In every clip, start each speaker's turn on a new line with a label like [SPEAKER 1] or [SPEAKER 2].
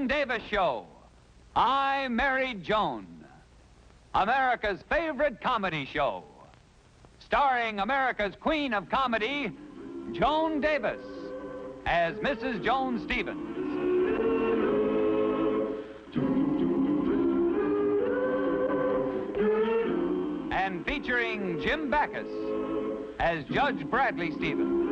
[SPEAKER 1] Joan Davis Show. I Married Joan, America's favorite comedy show. Starring America's queen of comedy, Joan Davis, as Mrs. Joan Stevens. And featuring Jim Backus as Judge Bradley Stevens.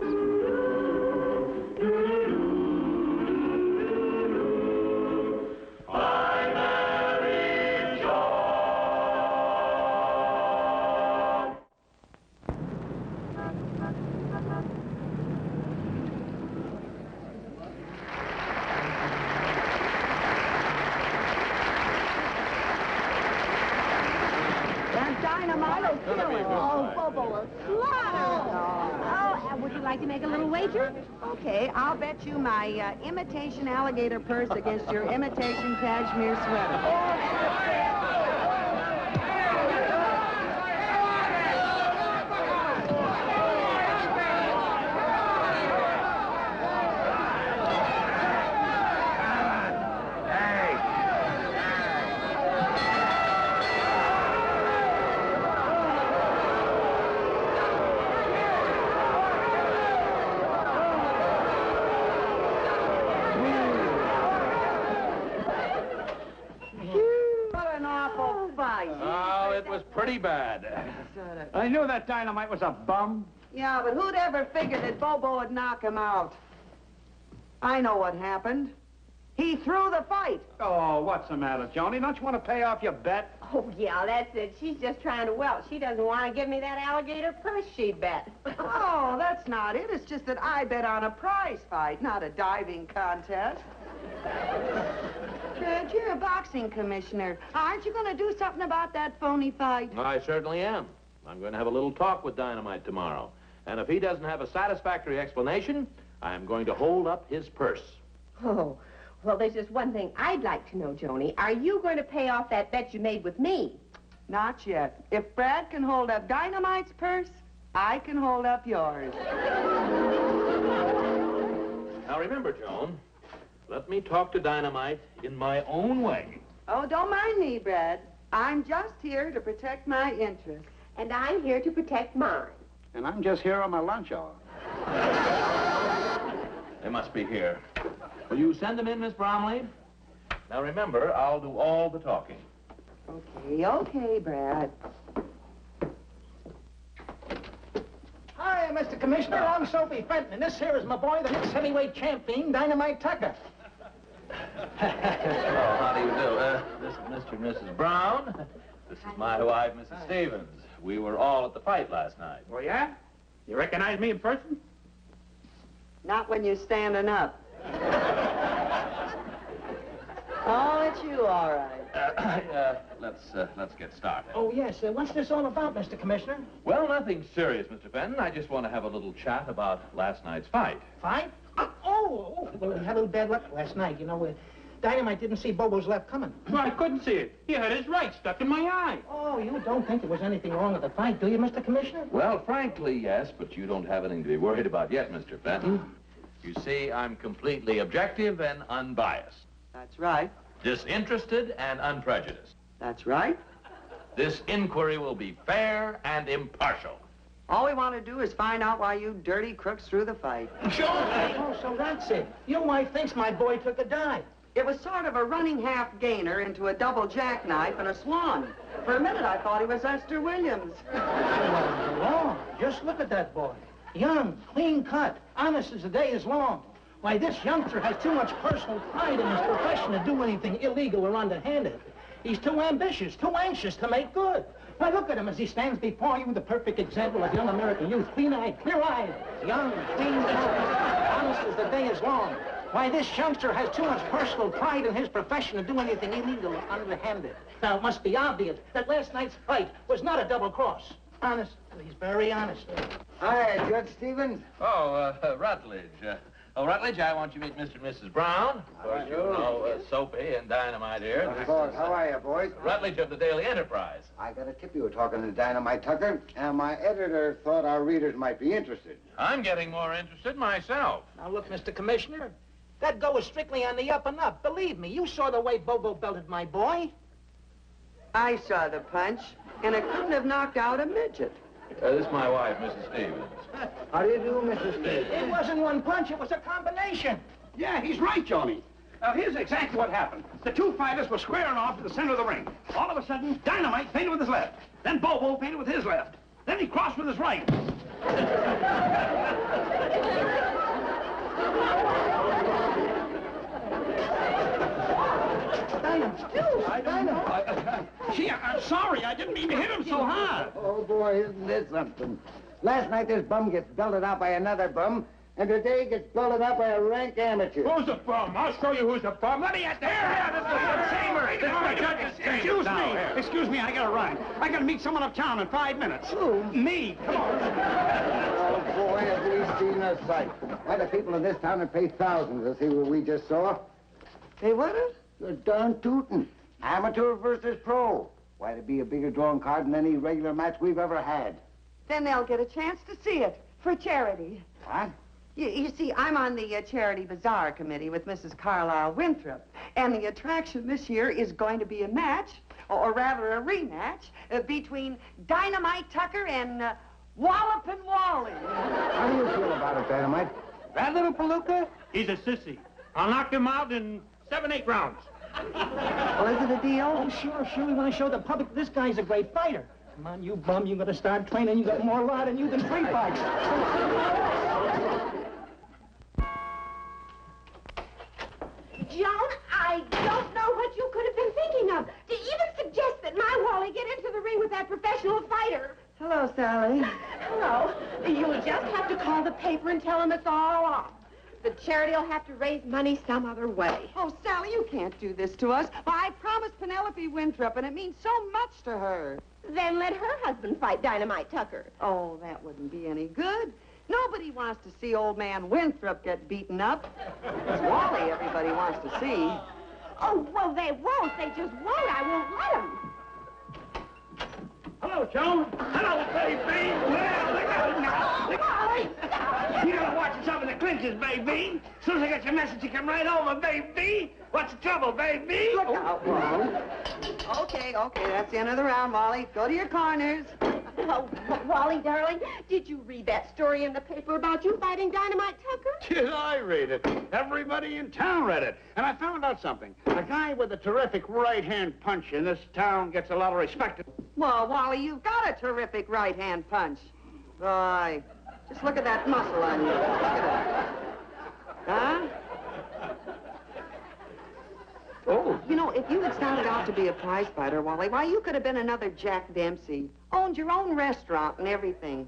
[SPEAKER 2] Dynamite will kill him. Oh, Bobo will slaughter him. Oh, and would you like to make a little wager? Okay, I'll bet you my imitation alligator purse against your imitation cashmere sweater.
[SPEAKER 3] Pretty bad. I knew that Dynamite was a bum.
[SPEAKER 2] Yeah, but who'd ever figured that Bobo would knock him out? I know what happened. He threw the fight.
[SPEAKER 3] Oh, what's the matter, Joni? Don't you want to pay off your bet?
[SPEAKER 4] Oh, yeah, that's it. She's just trying to welt. She doesn't want to give me that alligator purse she bet.
[SPEAKER 2] Oh, that's not it. It's just that I bet on a prize fight, not a diving contest. Fred, you're a boxing commissioner. Aren't you going to do something about that phony fight?
[SPEAKER 5] I certainly am. I'm going to have a little talk with Dynamite tomorrow. And if he doesn't have a satisfactory explanation, I'm going to hold up his purse.
[SPEAKER 4] Oh, well, there's just one thing I'd like to know, Joni. Are you going to pay off that bet you made with me?
[SPEAKER 2] Not yet. If Brad can hold up Dynamite's purse, I can hold up yours.
[SPEAKER 5] Now, remember, Joan, let me talk to Dynamite in my own way.
[SPEAKER 2] Oh, don't mind me, Brad. I'm just here to protect my interests.
[SPEAKER 4] And I'm here to protect mine.
[SPEAKER 3] And I'm just here on my lunch hour.
[SPEAKER 5] They must be here. Will you send them in, Miss Bromley? Now, remember, I'll do all the talking.
[SPEAKER 2] Okay, Brad.
[SPEAKER 6] Hi, Mr. Commissioner. I'm Soapy Fenton, and this here is my boy, the next heavyweight champion, Dynamite Tucker.
[SPEAKER 5] Oh, how do you do? This is Mr. and Mrs. Brown. This is my wife, Mrs. Stevens. We were all at the fight last night.
[SPEAKER 3] Oh, yeah? You recognize me in person?
[SPEAKER 2] Not when you're standing up. Oh, it's you, all right.
[SPEAKER 5] Let's get started.
[SPEAKER 6] Oh, yes. What's this all about, Mr. Commissioner?
[SPEAKER 5] Well, nothing serious, Mr. Fenton. I just want to have a little chat about last night's fight.
[SPEAKER 6] Fight? Oh, well, we had a little bad luck last night. You know, Dynamite didn't see Bobo's left coming.
[SPEAKER 3] Well, I couldn't see it. He had his right stuck in my eye.
[SPEAKER 6] Oh, you don't think there was anything wrong with the fight, do you, Mr. Commissioner?
[SPEAKER 5] Well, frankly, yes, but you don't have anything to be worried about yet, Mr. Fenton. You see, I'm completely objective and unbiased.
[SPEAKER 2] That's right.
[SPEAKER 5] Disinterested and unprejudiced.
[SPEAKER 2] That's right.
[SPEAKER 5] This inquiry will be fair and impartial.
[SPEAKER 2] All we want to do is find out why you dirty crooks threw the fight.
[SPEAKER 6] Sure. Oh, so that's it. Your wife thinks my boy took a dive.
[SPEAKER 2] It was sort of a running half gainer into a double jackknife and a swan. For a minute, I thought he was Esther Williams.
[SPEAKER 6] Long. Just look at that boy. Young, clean cut, honest as the day is long. Why, this youngster has too much personal pride in his profession to do anything illegal or underhanded. He's too ambitious, too anxious to make good. Why, look at him as he stands before you, the perfect example of young American youth. Clean-eyed, clear-eyed, young, clean-cut, honest as the day is long. Why, this youngster has too much personal pride in his profession to do anything illegal or underhanded. Now, it must be obvious that last night's fight was not a double cross. Honest, he's very honest.
[SPEAKER 7] Hi, Judge Stevens.
[SPEAKER 5] Oh, Rutledge. Rutledge, I want you to meet Mr. and Mrs. Brown. Of course, you know Soapy and Dynamite here.
[SPEAKER 7] Of course. How are you, boys?
[SPEAKER 5] Rutledge of the Daily Enterprise.
[SPEAKER 7] I got a tip you were talking to Dynamite Tucker, and my editor thought our readers might be interested.
[SPEAKER 5] I'm getting more interested myself.
[SPEAKER 6] Now, look, Mr. Commissioner, That go is strictly on the up and up. Believe me, you saw the way Bobo belted my boy.
[SPEAKER 2] I saw the punch, and it couldn't have knocked out a midget.
[SPEAKER 5] This is my wife, Mrs. Stevens.
[SPEAKER 7] How do you do, Mrs. Stevens?
[SPEAKER 6] It wasn't one punch, it was a combination.
[SPEAKER 3] Yeah, he's right, Johnny. Now, here's exactly what happened. The two fighters were squaring off in the center of the ring. All of a sudden, Dynamite feinted with his left. Then Bobo feinted with his left. Then he crossed with his right. Gee, I'm sorry. I didn't mean to hit him so hard.
[SPEAKER 7] Oh, boy, isn't this something? Last night this bum gets belted out by another bum, and today he gets belted out by a rank amateur.
[SPEAKER 3] Who's the bum? I'll show you who's the bum. Let me at there. Excuse me, I gotta run. I gotta meet someone uptown in 5 minutes.
[SPEAKER 7] Who?
[SPEAKER 3] Me. Come on.
[SPEAKER 7] Oh, boy, have we seen a sight. Why, the people in this town would pay thousands to see what we just saw.
[SPEAKER 2] Hey, what is?
[SPEAKER 7] You're darn tootin'. Amateur versus pro. Why, it'd be a bigger drawing card than any regular match we've ever had.
[SPEAKER 2] Then they'll get a chance to see it for charity.
[SPEAKER 7] What?
[SPEAKER 2] You see, I'm on the Charity Bazaar Committee with Mrs. Carlisle Winthrop, and the attraction this year is going to be a match, or rather a rematch, between Dynamite Tucker and Wallopin' Wally.
[SPEAKER 7] How do you feel about it, Dynamite?
[SPEAKER 3] That little palooka? He's a sissy. I'll knock him out in 7-8 rounds.
[SPEAKER 2] Well, is it a deal?
[SPEAKER 6] Oh, sure. We want to show the public this guy's a great fighter. Come on, you bum, you gotta start training. You got more lot in you than free fights.
[SPEAKER 4] Joan, I don't know what you could have been thinking of to even suggest that my Wally get into the ring with that professional fighter.
[SPEAKER 2] Hello, Sally.
[SPEAKER 4] Hello. You'll just have to call the paper and tell them it's all off. The charity will have to raise money some other way.
[SPEAKER 2] Oh, Sally, you can't do this to us. Well, I promised Penelope Winthrop, and it means so much to her.
[SPEAKER 4] Then let her husband fight Dynamite Tucker.
[SPEAKER 2] Oh, that wouldn't be any good. Nobody wants to see old man Winthrop get beaten up. It's Wally everybody wants to see.
[SPEAKER 4] Oh, well, they won't. They just won't. I won't let them.
[SPEAKER 3] Hello, Joan. Hello, baby. Well, look out now. You gotta watch yourself in the clinches, baby. As soon as I get your message, you come right over, baby. What's the trouble, baby?
[SPEAKER 2] Look out, Wally. Okay, that's the end of the round, Wally. Go to your corners.
[SPEAKER 4] Oh, Wally, darling, did you read that story in the paper about you fighting Dynamite Tucker?
[SPEAKER 3] Did I read it? Everybody in town read it. And I found out something. A guy with a terrific right-hand punch in this town gets a lot of respect.
[SPEAKER 2] Well, Wally, you've got a terrific right-hand punch. Boy, just look at that muscle on you. Look at it. Huh?
[SPEAKER 3] Oh.
[SPEAKER 2] You know, if you had started out to be a prize fighter, Wally, why, you could have been another Jack Dempsey. Owned your own restaurant and everything.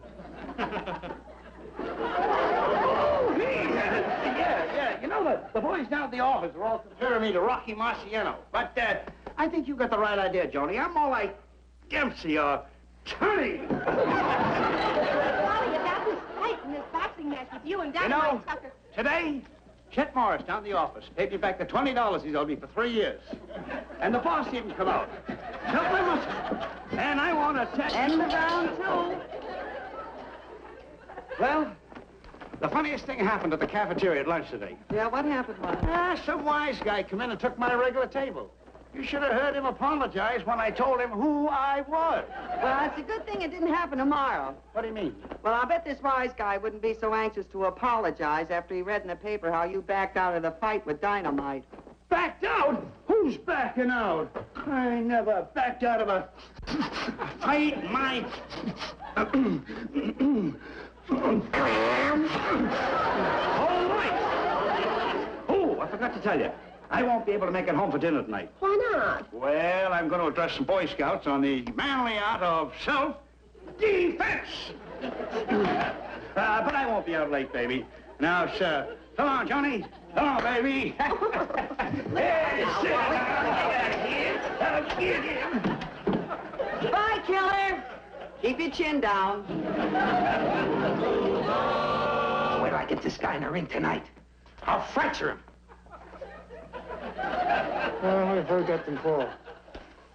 [SPEAKER 3] Oh, me? Yeah. You know, the boys down at the office are all comparing me to Rocky Marciano. But I think you got the right idea, Joni. I'm more like Dempsey or Tony.
[SPEAKER 4] Wally, about this fight and this boxing match with you and Dynamite Tucker.
[SPEAKER 3] Today, Chet Morris down at the office paid me back the $20 he's owed me for 3 years. And the boss even come out. Help my muscle. And I want to take...
[SPEAKER 2] End of round 2.
[SPEAKER 3] Well, the funniest thing happened at the cafeteria at lunch today.
[SPEAKER 2] Yeah, what happened, Wally?
[SPEAKER 3] Some wise guy come in and took my regular table. You should have heard him apologize when I told him who I was.
[SPEAKER 2] Well, it's a good thing it didn't happen tomorrow.
[SPEAKER 3] What do you mean?
[SPEAKER 2] Well, I'll bet this wise guy wouldn't be so anxious to apologize after he read in the paper how you backed out of the fight with Dynamite.
[SPEAKER 3] Backed out? Who's backing out? I never backed out of a fight. My... All right. Oh, I forgot to tell you. I won't be able to make it home for dinner tonight.
[SPEAKER 4] Why not?
[SPEAKER 3] Well, I'm going to address some Boy Scouts on the manly art of self-defense. But I won't be out late, baby. Now, sir. Come on, Johnny. Come on, baby. Hey,
[SPEAKER 2] Bye, killer. Keep your chin down.
[SPEAKER 3] Wait till I get this guy in the ring tonight. I'll fracture him.
[SPEAKER 6] Oh, I've heard that before.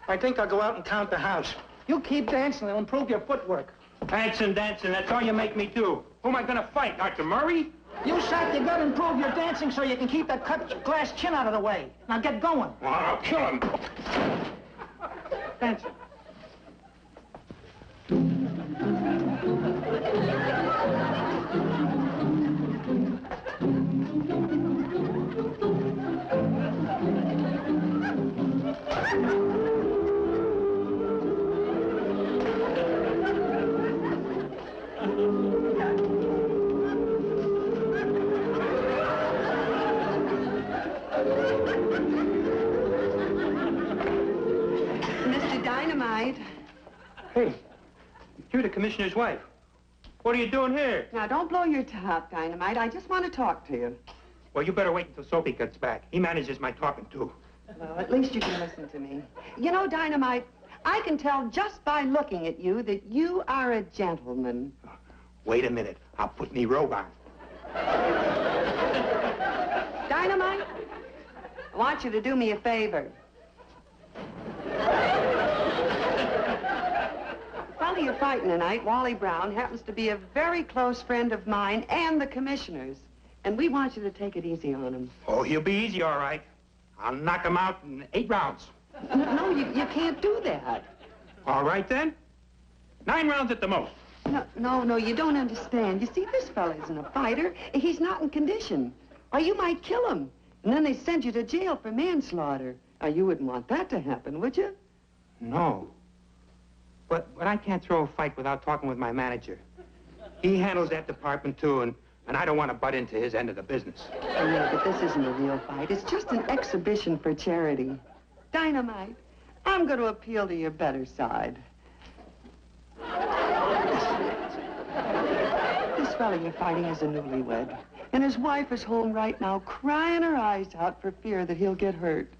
[SPEAKER 6] I think I'll go out and count the house. You keep dancing, it'll improve your footwork.
[SPEAKER 3] Dancing, that's all you make me do. Who am I going to fight, Dr. Murray?
[SPEAKER 6] You shot your gun and prove you're dancing so you can keep that cut glass chin out of the way. Now get going.
[SPEAKER 3] Well, I'll kill him.
[SPEAKER 6] Dancing.
[SPEAKER 2] Mr. Dynamite.
[SPEAKER 8] Hey, you're the commissioner's wife. What are you doing here?
[SPEAKER 2] Now, don't blow your top, Dynamite. I just want to talk to you.
[SPEAKER 8] Well, you better wait until Soapy gets back. He manages my talking, too.
[SPEAKER 2] Well, at least you can listen to me. You know, Dynamite, I can tell just by looking at you that you are a gentleman.
[SPEAKER 8] Wait a minute. I'll put me robe on.
[SPEAKER 2] Dynamite, I want you to do me a favor. The fellow you're fighting tonight, Wally Brown, happens to be a very close friend of mine and the commissioner's. And we want you to take it easy on him.
[SPEAKER 8] Oh, he'll be easy, all right. I'll knock him out in 8 rounds.
[SPEAKER 2] No, you can't do that.
[SPEAKER 8] All right, then. 9 rounds at the most.
[SPEAKER 2] No, you don't understand. You see, this fella isn't a fighter. He's not in condition. Or you might kill him. And then they send you to jail for manslaughter. Now, you wouldn't want that to happen, would you?
[SPEAKER 8] No. But I can't throw a fight without talking with my manager. He handles that department, too, and I don't want to butt into his end of the business.
[SPEAKER 2] Oh, yeah, but this isn't a real fight. It's just an exhibition for charity. Dynamite, I'm going to appeal to your better side. This fella you're fighting is a newlywed. And his wife is home right now crying her eyes out for fear that he'll get hurt.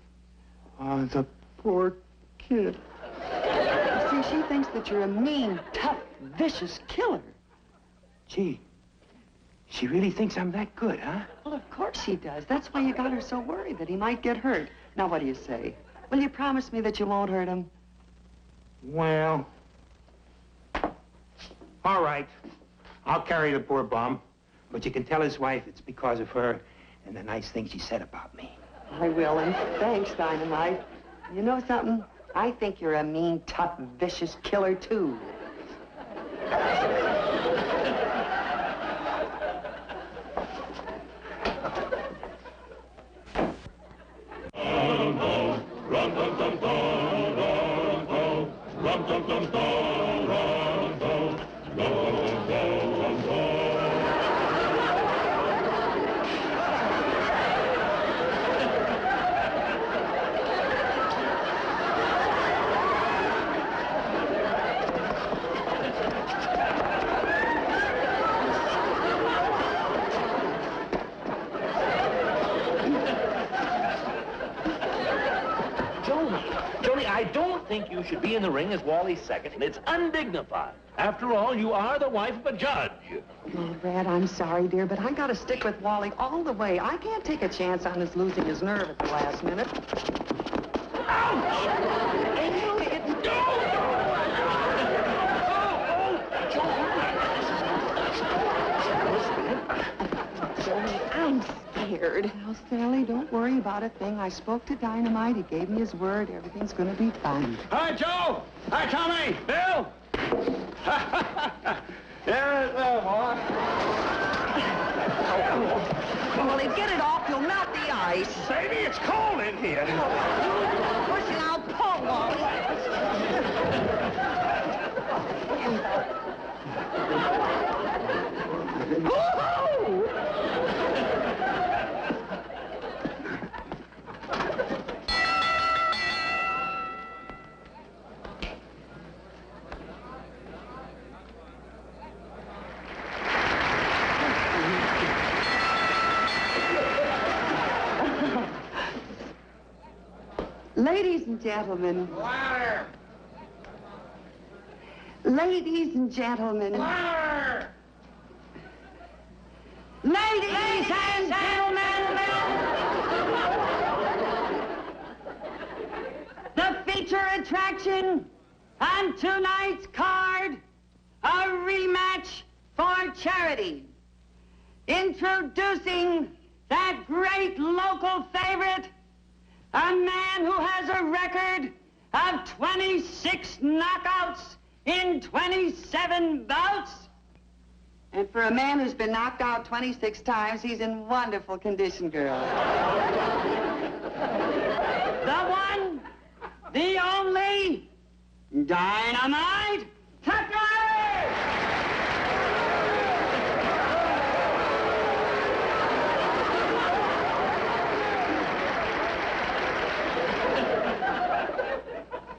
[SPEAKER 8] Oh, the poor kid.
[SPEAKER 2] You see, she thinks that you're a mean, tough, vicious killer.
[SPEAKER 8] Gee, she really thinks I'm that good, huh?
[SPEAKER 2] Well, of course she does. That's why you got her so worried that he might get hurt. Now, what do you say? Will you promise me that you won't hurt him?
[SPEAKER 8] Well, all right. I'll carry the poor bum. But you can tell his wife it's because of her and the nice things she said about me.
[SPEAKER 2] I will, and thanks, Dynamite. You know something? I think you're a mean, tough, vicious killer, too.
[SPEAKER 5] Joni, I don't think you should be in the ring as Wally's second. It's undignified. After all, you are the wife of a judge.
[SPEAKER 2] Oh, Brad, I'm sorry, dear, but I gotta stick with Wally all the way. I can't take a chance on his losing his nerve at the last minute.
[SPEAKER 5] Ouch!
[SPEAKER 2] Joni, I'm scared. Now, Sally, don't worry about a thing. I spoke to Dynamite. He gave me his word. Everything's gonna be fine.
[SPEAKER 3] Hi, Joe. Hi, Tommy. Bill. Here's the boy.
[SPEAKER 2] Wally, get it off. You'll melt the ice.
[SPEAKER 3] Baby, it's cold in here.
[SPEAKER 2] Push it out. Pull, Wally. Ladies and gentlemen.
[SPEAKER 3] Louder.
[SPEAKER 2] Ladies and gentlemen.
[SPEAKER 3] Louder.
[SPEAKER 2] Ladies and gentlemen. The feature attraction on tonight's card, a rematch for charity.
[SPEAKER 9] Introducing that great local favorite, a man who has a record of 26 knockouts in 27 bouts.
[SPEAKER 2] And for a man who's been knocked out 26 times, he's in wonderful condition, girl.
[SPEAKER 9] The one, the only, Dynamite Tucker!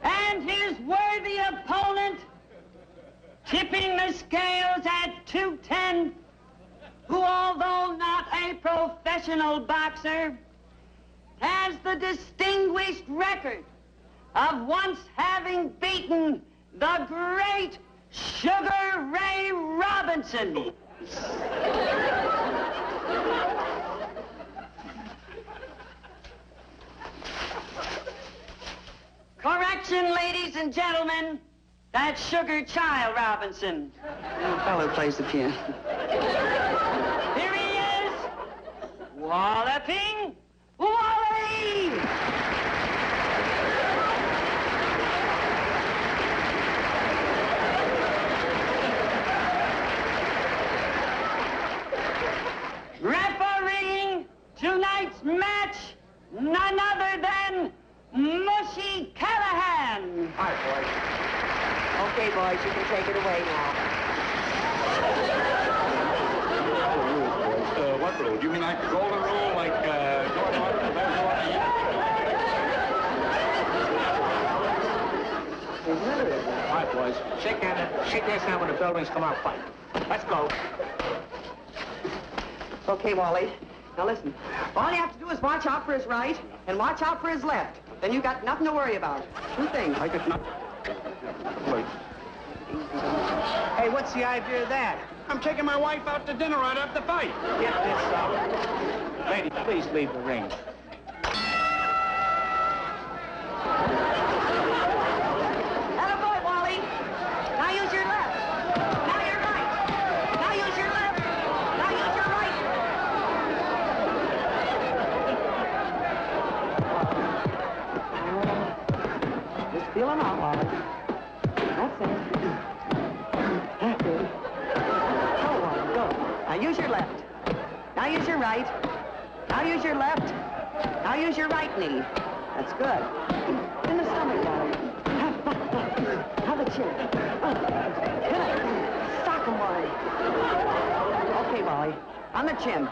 [SPEAKER 9] And his worthy opponent, tipping the scales at 210, who, although not a professional boxer, has the distinguished record of once having beaten the great Sugar Ray Robinson. Correction, ladies and gentlemen, that's Sugar Child Robinson.
[SPEAKER 2] The fellow plays the piano.
[SPEAKER 9] Here he is, Walloping Wally! Refereeing tonight's match, none other than Mushy Callahan.
[SPEAKER 3] Hi, boys.
[SPEAKER 2] Okay, boys, you can take it away now.
[SPEAKER 3] What rule? Do you mean like the golden rule, like going on to the best All right, boys. Shake hands now when the buildings come out fight. Let's go.
[SPEAKER 2] Okay, Wally. Now listen. All you have to do is watch out for his right and watch out for his left. Then you got nothing to worry about. Two things.
[SPEAKER 3] I guess not. Wait.
[SPEAKER 6] Hey, what's the idea of that?
[SPEAKER 3] I'm taking my wife out to dinner right after the fight.
[SPEAKER 6] Get this out. Lady, please leave the ring.
[SPEAKER 2] Attaboy, Wally. Now use your left. Now your right. Now use your left. Now use your right. Just feel him out, Wally. That's it. That's it. Go, Wally, go. Now use your left. Now use your right. Now use your left. Now use your right knee. That's good. In the stomach, Wally. Have a chin. Hit him. Sock him, Wally. Okay, Wally. On the chin.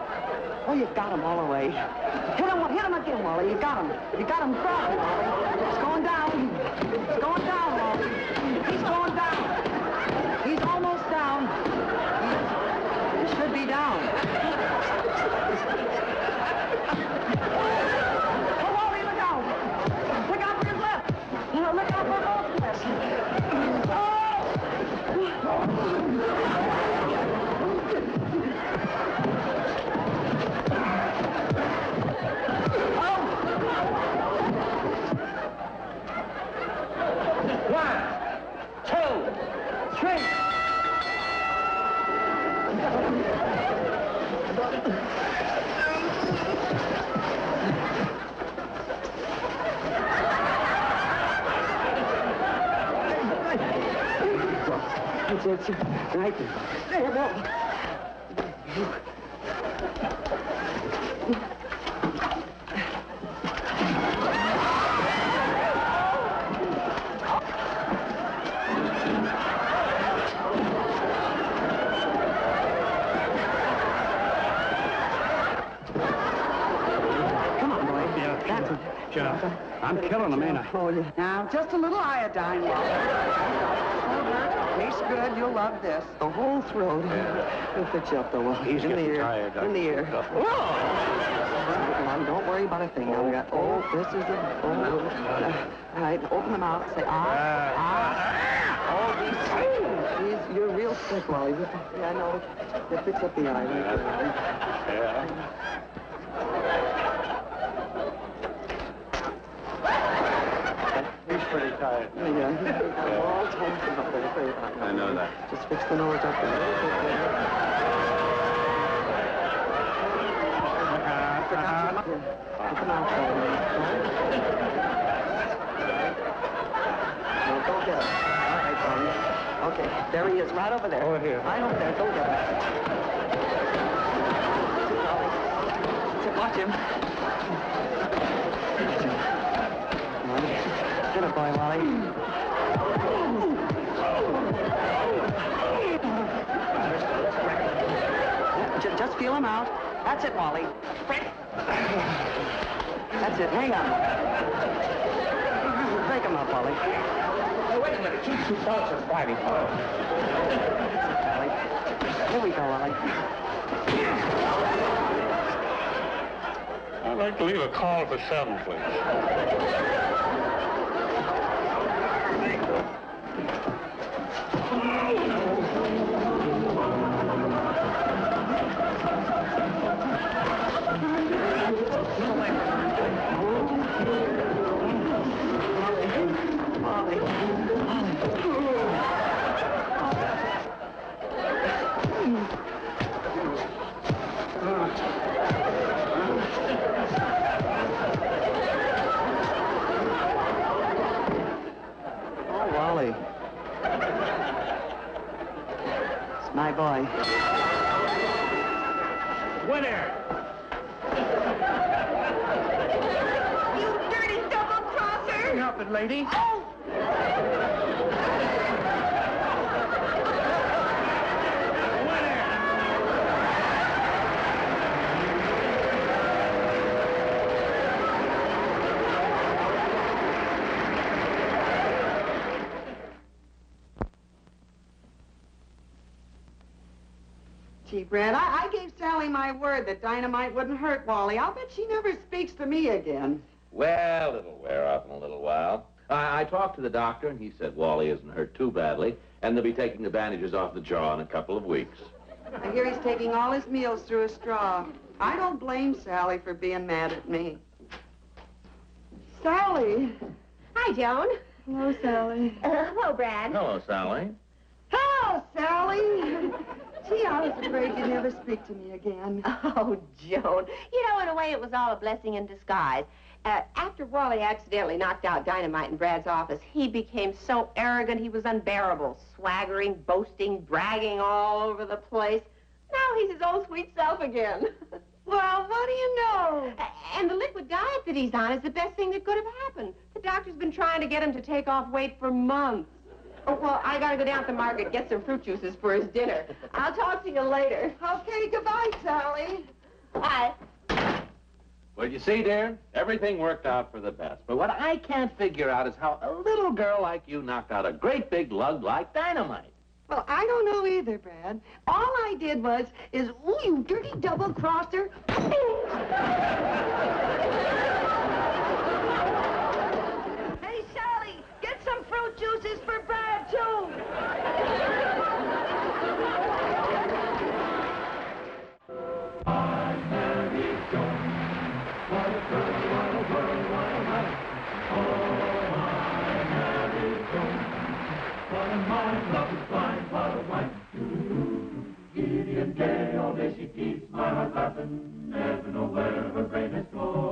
[SPEAKER 2] Oh, you got him all the way. Hit him again, Wally. You got him. You got him properly, Wally. It's going down. It's going down, Wally. He's going down. He's almost down. He should be down. Oh, Wally, look out. Look out for his left. Look out for both lefts.
[SPEAKER 6] One, two, three.
[SPEAKER 2] It's right there. Whoa. Come on, boy.
[SPEAKER 3] Yeah,
[SPEAKER 2] That's it.
[SPEAKER 3] John, I'm killing him, ain't I?
[SPEAKER 2] Oh, yeah. Now, just a little iodine, Wally. Tastes good. You'll love this. The whole throat. He'll fix you up, though.
[SPEAKER 3] He's
[SPEAKER 2] in the
[SPEAKER 3] getting
[SPEAKER 2] ear.
[SPEAKER 3] tired,
[SPEAKER 2] In the ear.
[SPEAKER 3] Whoa!
[SPEAKER 2] Come on, don't worry about a thing. Now we got, this is the, all right, open the mouth. Say, these, you're real sick, Wally. Yeah, I know. It fix up the eye.
[SPEAKER 3] Yeah. He's pretty tired.
[SPEAKER 2] Yeah. All tension up there.
[SPEAKER 3] I know that.
[SPEAKER 2] Just fix the nose up there. Come on, Wally. No, go get him. All right, Wally. Okay, there he is, right over there.
[SPEAKER 8] Over here.
[SPEAKER 2] Right over there. Go get him. Sit, Wally. Sit, watch him. Come on. Get a boy, Wally. Just feel him out. That's it, Wally. That's it. Hang on. Break him up, Wally.
[SPEAKER 3] Hey, wait a minute. You two dogs are fighting.
[SPEAKER 2] Wally. Here we go, Wally.
[SPEAKER 10] I'd like to leave a call for 7, please.
[SPEAKER 2] Oh, Wally. It's my boy.
[SPEAKER 3] Winner!
[SPEAKER 4] You dirty double-crosser!
[SPEAKER 3] Help it, lady.
[SPEAKER 4] Oh!
[SPEAKER 2] Gee, Brad, I gave Sally my word that dynamite wouldn't hurt Wally. I'll bet she never speaks to me again.
[SPEAKER 5] Well, it'll wear off in a little while. I talked to the doctor, and he said Wally isn't hurt too badly, and they'll be taking the bandages off the jaw in a couple of weeks.
[SPEAKER 2] I hear he's taking all his meals through a straw. I don't blame Sally for being mad at me. Sally.
[SPEAKER 4] Hi, Joan.
[SPEAKER 2] Hello, Sally.
[SPEAKER 4] Hello, Brad.
[SPEAKER 5] Hello, Sally.
[SPEAKER 2] Hello, Sally. Gee, I was afraid you'd never speak to me again.
[SPEAKER 4] Oh, Joan. You know, in a way, it was all a blessing in disguise. After Wally accidentally knocked out Dynamite in Brad's office, he became so arrogant he was unbearable, swaggering, boasting, bragging all over the place. Now he's his old sweet self again.
[SPEAKER 2] Well, what do you know?
[SPEAKER 4] And the liquid diet that he's on is the best thing that could have happened. The doctor's been trying to get him to take off weight for months. Oh, well, I gotta go down to the market, get some fruit juices for his dinner. I'll talk to you later.
[SPEAKER 2] Okay, goodbye, Sally.
[SPEAKER 4] Bye.
[SPEAKER 5] Well, you see, dear, everything worked out for the best. But what I can't figure out is how a little girl like you knocked out a great big lug like Dynamite.
[SPEAKER 2] Well, I don't know either, Brad. All I did is, ooh, you dirty double-crosser. Hey, Sally, get some fruit juices for Brad, too.
[SPEAKER 11] I'm Married Joan. What a girl, what a world, what a life. Oh, I'm Married Joan. What a mind, love is blind, what a wife. Giddy and gay, all day she keeps my heart laughing. Never know where her brain has gone.